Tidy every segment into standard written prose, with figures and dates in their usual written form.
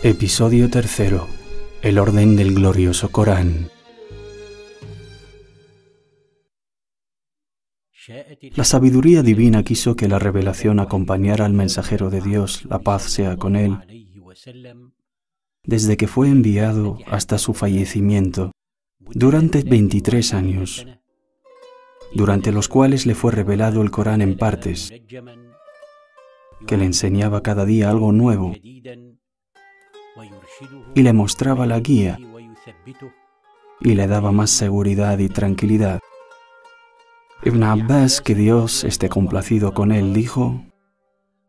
Episodio 3. El orden del glorioso Corán. La sabiduría divina quiso que la revelación acompañara al mensajero de Dios, la paz sea con él, desde que fue enviado hasta su fallecimiento, durante 23 años, durante los cuales le fue revelado el Corán en partes, que le enseñaba cada día algo nuevo y le mostraba la guía y le daba más seguridad y tranquilidad. Ibn Abbas, que Dios esté complacido con él, dijo: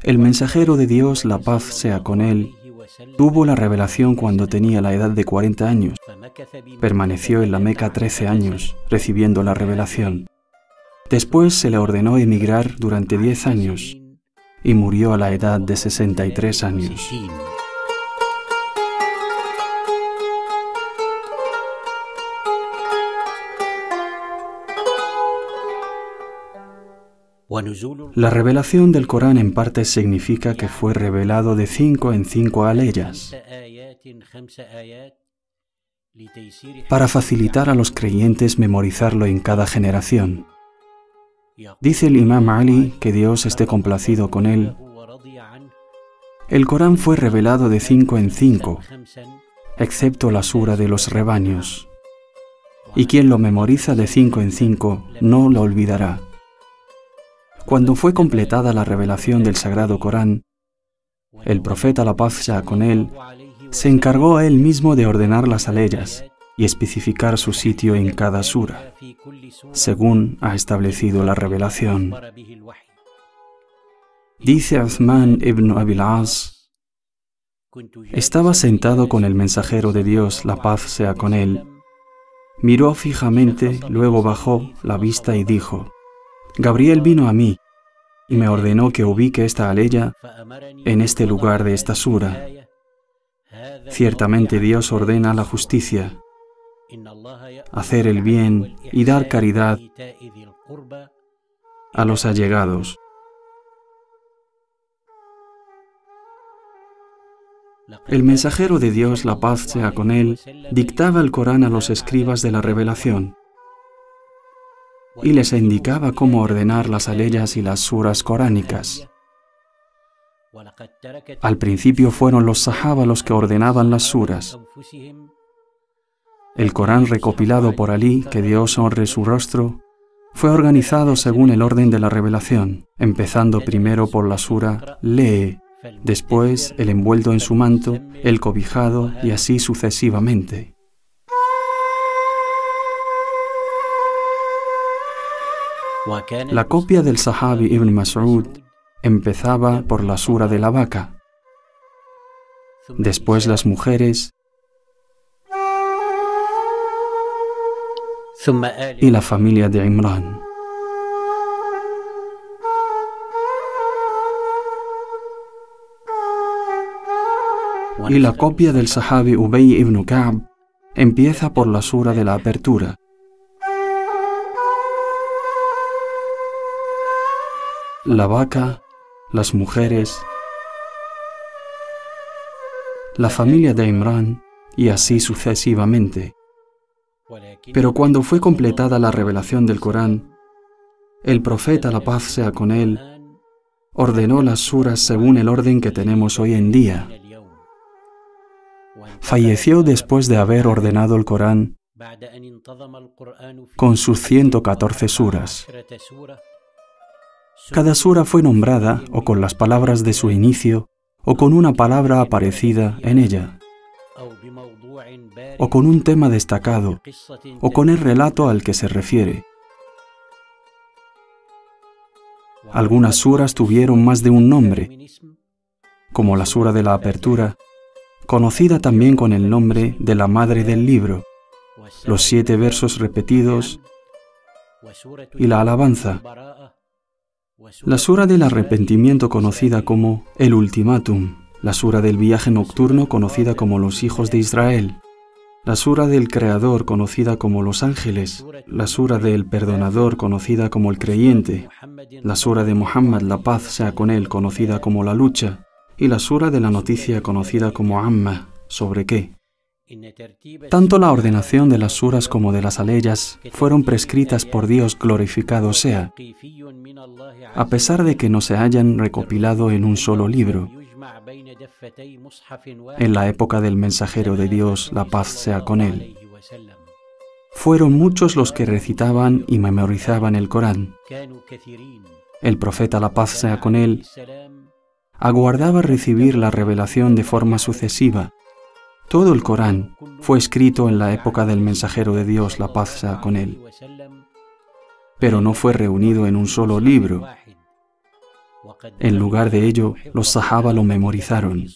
el mensajero de Dios, la paz sea con él, tuvo la revelación cuando tenía la edad de 40 años. Permaneció en la Meca 13 años, recibiendo la revelación. Después se le ordenó emigrar durante 10 años y murió a la edad de 63 años. La revelación del Corán en partes significa que fue revelado de 5 en 5 aleyas, para facilitar a los creyentes memorizarlo en cada generación. Dice el Imam Ali, que Dios esté complacido con él: el Corán fue revelado de 5 en 5, excepto la sura de los rebaños, y quien lo memoriza de 5 en 5 no lo olvidará. Cuando fue completada la revelación del Sagrado Corán, el profeta, la paz sea con él, se encargó a él mismo de ordenar las aleyas y especificar su sitio en cada sura, según ha establecido la revelación. Dice Uthman ibn Abil As: estaba sentado con el mensajero de Dios, la paz sea con él. Miró fijamente, luego bajó la vista y dijo: Gabriel vino a mí y me ordenó que ubique esta aleya en este lugar de esta sura. Ciertamente Dios ordena la justicia, hacer el bien y dar caridad a los allegados. El mensajero de Dios, la paz sea con él, dictaba el Corán a los escribas de la revelación y les indicaba cómo ordenar las aleyas y las suras coránicas. Al principio fueron los sahaba los que ordenaban las suras. El Corán recopilado por Ali, que Dios honre su rostro, fue organizado según el orden de la revelación, empezando primero por la sura Lee, después el envuelto en su manto, el cobijado y así sucesivamente. La copia del Sahabi Ibn Mas'ud empezaba por la sura de la vaca, después las mujeres y la familia de Imran. Y la copia del Sahabi Ubay ibn Ka'b empieza por la sura de la apertura. La vaca, las mujeres, la familia de Imran y así sucesivamente. Pero cuando fue completada la revelación del Corán, el profeta, la paz sea con él, ordenó las suras según el orden que tenemos hoy en día. Falleció después de haber ordenado el Corán con sus 114 suras. Cada sura fue nombrada o con las palabras de su inicio, o con una palabra aparecida en ella, o con un tema destacado, o con el relato al que se refiere. Algunas suras tuvieron más de un nombre, como la sura de la apertura, conocida también con el nombre de la madre del libro, los 7 versos repetidos y la alabanza. La sura del arrepentimiento conocida como el ultimátum, la sura del viaje nocturno conocida como los hijos de Israel, la sura del creador conocida como los ángeles, la sura del perdonador conocida como el creyente, la sura de Muhammad, la paz sea con él, conocida como la lucha, y la sura de la noticia conocida como Amma, ¿sobre qué? Tanto la ordenación de las suras como de las aleyas fueron prescritas por Dios glorificado sea, a pesar de que no se hayan recopilado en un solo libro. En la época del mensajero de Dios, la paz sea con él, fueron muchos los que recitaban y memorizaban el Corán. El profeta, la paz sea con él, aguardaba recibir la revelación de forma sucesiva. Todo el Corán fue escrito en la época del mensajero de Dios, la paz sea con él, pero no fue reunido en un solo libro. En lugar de ello, los sahaba lo memorizaron.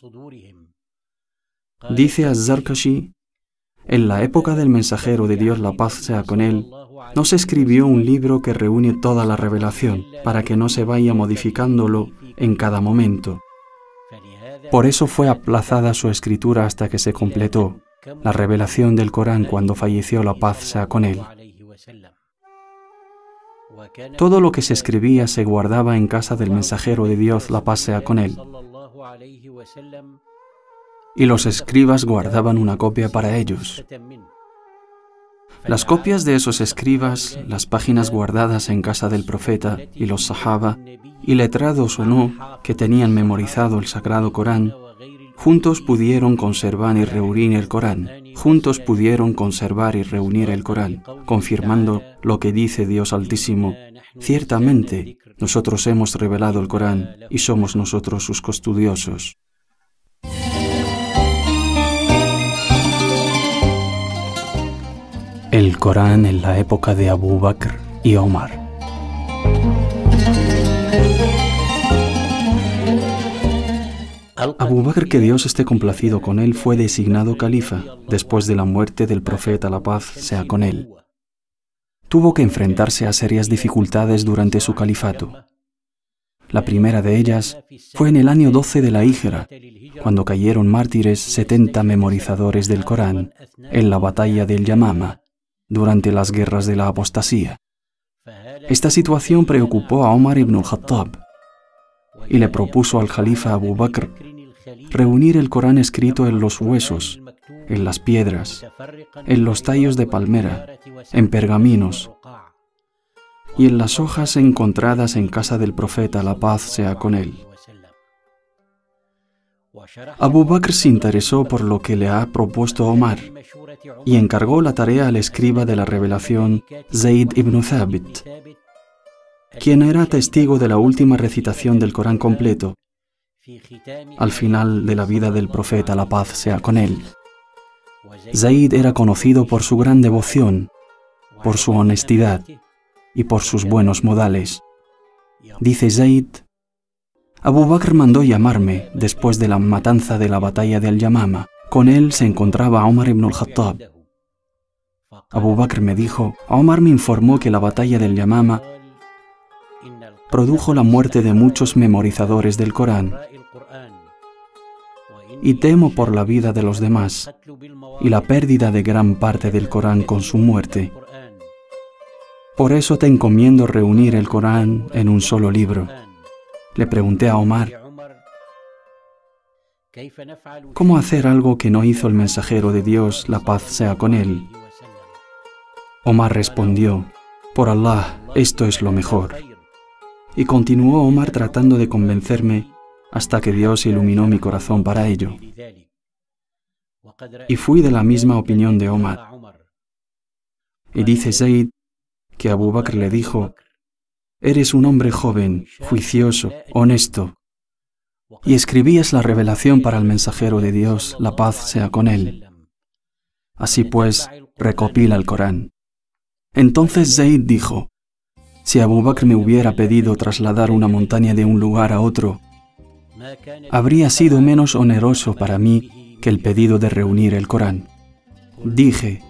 Dice Az-Zarkashi, en la época del mensajero de Dios, la paz sea con él, no se escribió un libro que reúne toda la revelación, para que no se vaya modificándolo en cada momento. Por eso fue aplazada su escritura hasta que se completó la revelación del Corán cuando falleció, la paz sea con él. Todo lo que se escribía se guardaba en casa del mensajero de Dios, la paz sea con él. Y los escribas guardaban una copia para ellos. Las copias de esos escribas, las páginas guardadas en casa del profeta y los sahaba, y letrados o no, que tenían memorizado el sagrado Corán, juntos pudieron conservar y reunir el Corán. Juntos pudieron conservar y reunir el Corán, confirmando lo que dice Dios Altísimo. Ciertamente, nosotros hemos revelado el Corán y somos nosotros sus custodiosos. El Corán en la época de Abu Bakr y Omar. Abu Bakr, que Dios esté complacido con él, fue designado califa después de la muerte del profeta, la paz sea con él. Tuvo que enfrentarse a serias dificultades durante su califato. La primera de ellas fue en el año 12 de la Híjra, cuando cayeron mártires 70 memorizadores del Corán en la batalla del Yamama, durante las guerras de la apostasía. Esta situación preocupó a Omar ibn al-Khattab y le propuso al califa Abu Bakr reunir el Corán escrito en los huesos, en las piedras, en los tallos de palmera, en pergaminos y en las hojas encontradas en casa del profeta, la paz sea con él. Abu Bakr se interesó por lo que le ha propuesto Omar y encargó la tarea al escriba de la revelación, Zayd ibn Thabit, quien era testigo de la última recitación del Corán completo, al final de la vida del profeta, la paz sea con él. Zayd era conocido por su gran devoción, por su honestidad y por sus buenos modales. Dice Zayd, Abu Bakr mandó llamarme después de la matanza de la batalla del Yamama. Con él se encontraba Omar ibn al-Khattab. Abu Bakr me dijo, Omar me informó que la batalla del Yamama produjo la muerte de muchos memorizadores del Corán y temo por la vida de los demás y la pérdida de gran parte del Corán con su muerte. Por eso te encomiendo reunir el Corán en un solo libro. Le pregunté a Omar, ¿cómo hacer algo que no hizo el mensajero de Dios, la paz sea con él? Omar respondió, por Allah, esto es lo mejor. Y continuó Omar tratando de convencerme hasta que Dios iluminó mi corazón para ello. Y fui de la misma opinión de Omar. Y dice Zayd que Abu Bakr le dijo, eres un hombre joven, juicioso, honesto, y escribías la revelación para el mensajero de Dios, la paz sea con él. Así pues, recopila el Corán. Entonces Zayd dijo, si Abu Bakr me hubiera pedido trasladar una montaña de un lugar a otro, habría sido menos oneroso para mí que el pedido de reunir el Corán. Dije,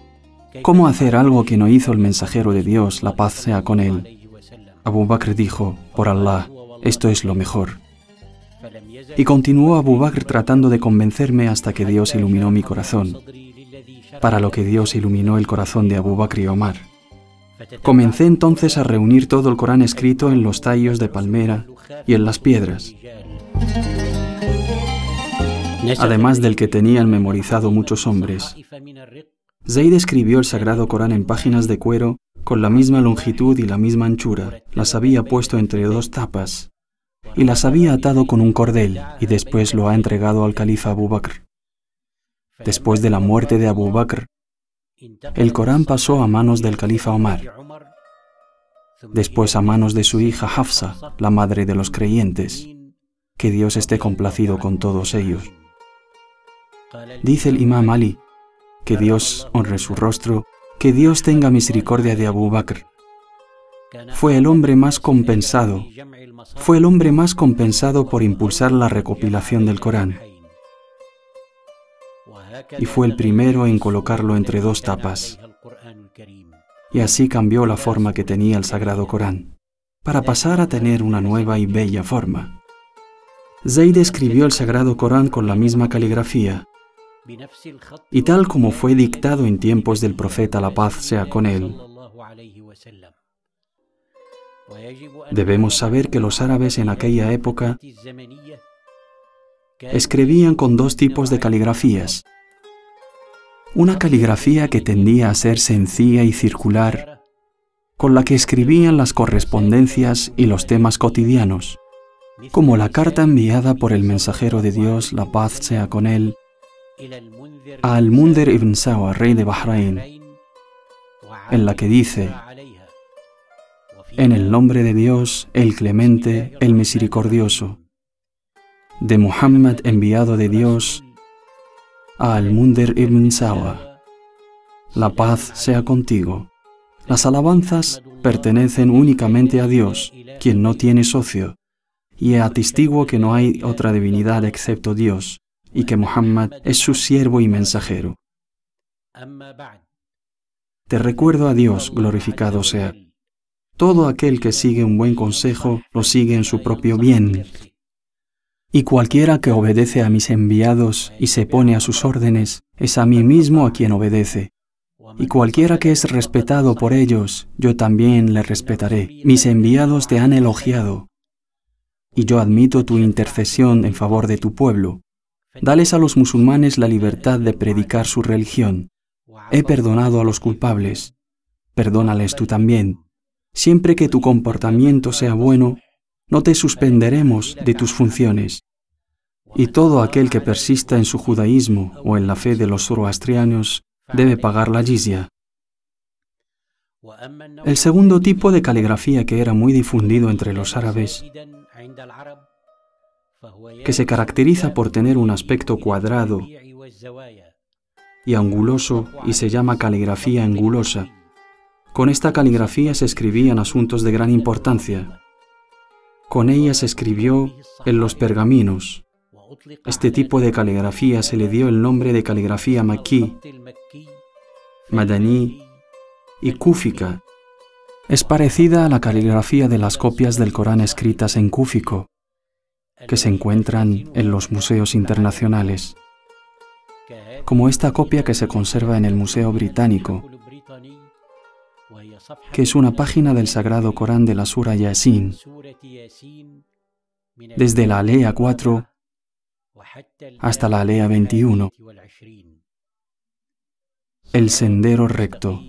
¿cómo hacer algo que no hizo el mensajero de Dios, la paz sea con él? Abu Bakr dijo, por Allah, esto es lo mejor. Y continuó Abu Bakr tratando de convencerme hasta que Dios iluminó mi corazón, para lo que Dios iluminó el corazón de Abu Bakr y Omar. Comencé entonces a reunir todo el Corán escrito en los tallos de palmera y en las piedras. además del que tenían memorizado muchos hombres. Zayd escribió el Sagrado Corán en páginas de cuero con la misma longitud y la misma anchura. Las había puesto entre dos tapas y las había atado con un cordel y después lo ha entregado al califa Abu Bakr. Después de la muerte de Abu Bakr, el Corán pasó a manos del califa Omar, después a manos de su hija Hafsa, la madre de los creyentes. Que Dios esté complacido con todos ellos. Dice el Imam Ali, que Dios honre su rostro, que Dios tenga misericordia de Abu Bakr. Fue el hombre más compensado por impulsar la recopilación del Corán. Y fue el primero en colocarlo entre dos tapas. Y así cambió la forma que tenía el Sagrado Corán, para pasar a tener una nueva y bella forma. Zayd escribió el Sagrado Corán con la misma caligrafía, y tal como fue dictado en tiempos del profeta, la paz sea con él. Debemos saber que los árabes en aquella época escribían con dos tipos de caligrafías. Una caligrafía que tendía a ser sencilla y circular, con la que escribían las correspondencias y los temas cotidianos, como la carta enviada por el mensajero de Dios, la paz sea con él, a Al-Mundhir ibn Sawa, rey de Bahrain, en la que dice: en el nombre de Dios, el clemente, el misericordioso, de Muhammad, enviado de Dios, a Al-Mundhir ibn Sawa, la paz sea contigo. Las alabanzas pertenecen únicamente a Dios, quien no tiene socio, y atestiguo que no hay otra divinidad excepto Dios, y que Muhammad es su siervo y mensajero. Te recuerdo a Dios, glorificado sea. Todo aquel que sigue un buen consejo, lo sigue en su propio bien. Y cualquiera que obedece a mis enviados y se pone a sus órdenes, es a mí mismo a quien obedece. Y cualquiera que es respetado por ellos, yo también le respetaré. Mis enviados te han elogiado, y yo admito tu intercesión en favor de tu pueblo. Dales a los musulmanes la libertad de predicar su religión. He perdonado a los culpables. Perdónales tú también. Siempre que tu comportamiento sea bueno, no te suspenderemos de tus funciones. Y todo aquel que persista en su judaísmo o en la fe de los zoroastrianos debe pagar la jizya. El segundo tipo de caligrafía que era muy difundido entre los árabes, que se caracteriza por tener un aspecto cuadrado y anguloso y se llama caligrafía angulosa. Con esta caligrafía se escribían asuntos de gran importancia. Con ella se escribió en los pergaminos. Este tipo de caligrafía se le dio el nombre de caligrafía maquí, madaní y cúfica. Es parecida a la caligrafía de las copias del Corán escritas en cúfico, que se encuentran en los museos internacionales, como esta copia que se conserva en el Museo Británico, que es una página del Sagrado Corán de la Sura Yasin, desde la alea 4 hasta la alea 21. El sendero recto.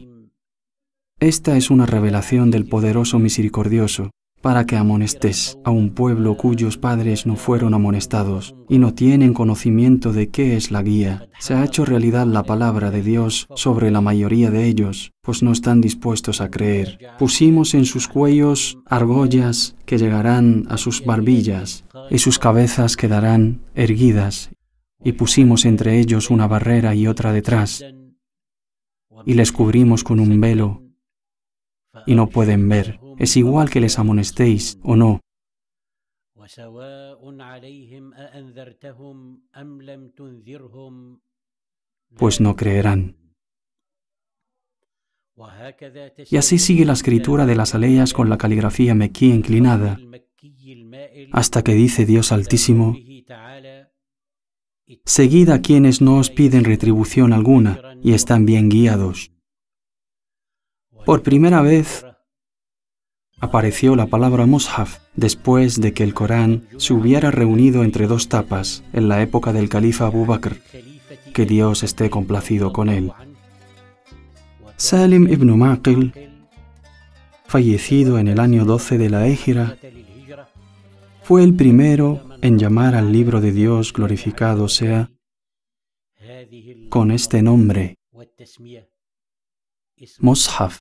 Esta es una revelación del poderoso misericordioso, para que amonestes a un pueblo cuyos padres no fueron amonestados y no tienen conocimiento de qué es la guía. Se ha hecho realidad la palabra de Dios sobre la mayoría de ellos, pues no están dispuestos a creer. Pusimos en sus cuellos argollas que llegarán a sus barbillas, y sus cabezas quedarán erguidas, y pusimos entre ellos una barrera y otra detrás, y les cubrimos con un velo, y no pueden ver. Es igual que les amonestéis o no. Pues no creerán. Y así sigue la escritura de las aleas con la caligrafía mequí inclinada, hasta que dice Dios Altísimo: seguid a quienes no os piden retribución alguna y están bien guiados. Por primera vez, apareció la palabra mushaf después de que el Corán se hubiera reunido entre dos tapas en la época del califa Abu Bakr, que Dios esté complacido con él. Salim ibn Maqil, fallecido en el año 12 de la Égira, fue el primero en llamar al libro de Dios, glorificado sea, con este nombre, Mushaf.